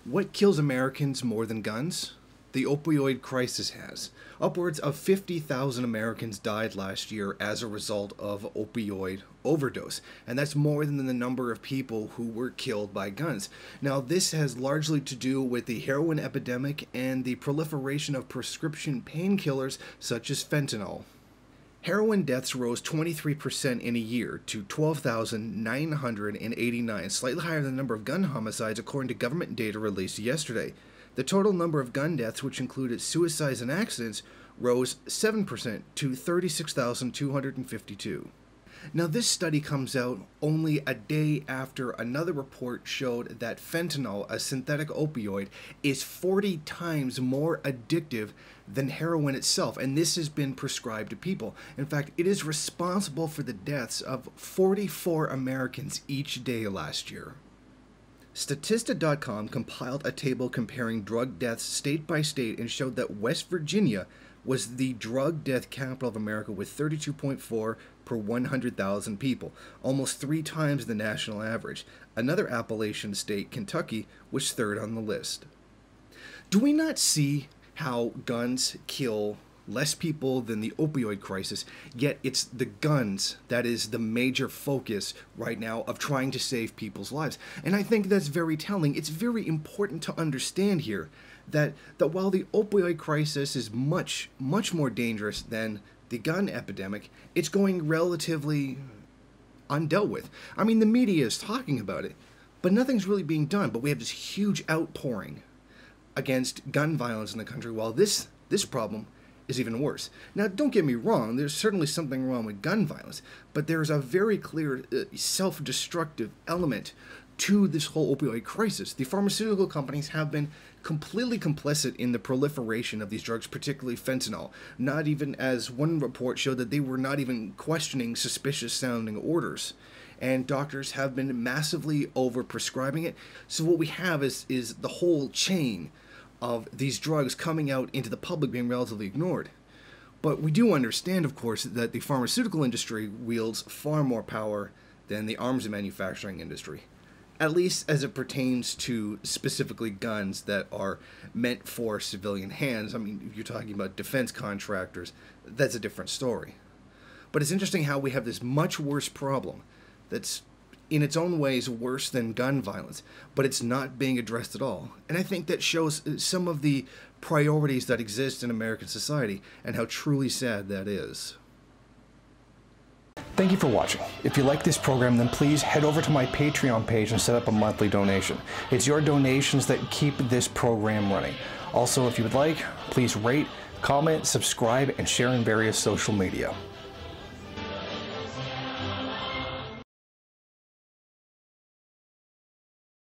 What kills Americans more than guns? The opioid crisis has. Upwards of 50,000 Americans died last year as a result of opioid overdose, and that's more than the number of people who were killed by guns. Now, this has largely to do with the heroin epidemic and the proliferation of prescription painkillers such as fentanyl. Heroin deaths rose 23% in a year to 12,989, slightly higher than the number of gun homicides according to government data released yesterday. The total number of gun deaths, which included suicides and accidents, rose 7% to 36,252. Now, this study comes out only a day after another report showed that fentanyl, a synthetic opioid, is 40 times more addictive than heroin itself, and this has been prescribed to people. In fact, it is responsible for the deaths of 44 Americans each day last year. Statista.com compiled a table comparing drug deaths state by state and showed that West Virginia was the drug death capital of America with 32.4 per 100,000 people, almost 3 times the national average. Another Appalachian state, Kentucky, was third on the list. Do we not see how guns kill less people than the opioid crisis, yet it's the guns that is the major focus right now of trying to save people's lives? And I think that's very telling. It's very important to understand here that while the opioid crisis is much more dangerous than the gun epidemic, it's going relatively undealt with. I mean, the media is talking about it, but nothing's really being done. But we have this huge outpouring against gun violence in the country, while this problem is even worse. Now, don't get me wrong, there's certainly something wrong with gun violence, but there's a very clear self-destructive element to this whole opioid crisis. The pharmaceutical companies have been completely complicit in the proliferation of these drugs, particularly fentanyl. Not even, as one report showed, that they were not even questioning suspicious sounding orders. And doctors have been massively over-prescribing it. So what we have is the whole chain of these drugs coming out into the public being relatively ignored. But we do understand, of course, that the pharmaceutical industry wields far more power than the arms manufacturing industry, at least as it pertains to specifically guns that are meant for civilian hands. I mean, if you're talking about defense contractors, that's a different story. But it's interesting how we have this much worse problem that's in its own ways worse than gun violence, but it's not being addressed at all. And I think that shows some of the priorities that exist in American society and how truly sad that is. Thank you for watching. If you like this program, then please head over to my Patreon page and set up a monthly donation. It's your donations that keep this program running. Also, if you would like, please rate, comment, subscribe, and share in various social media.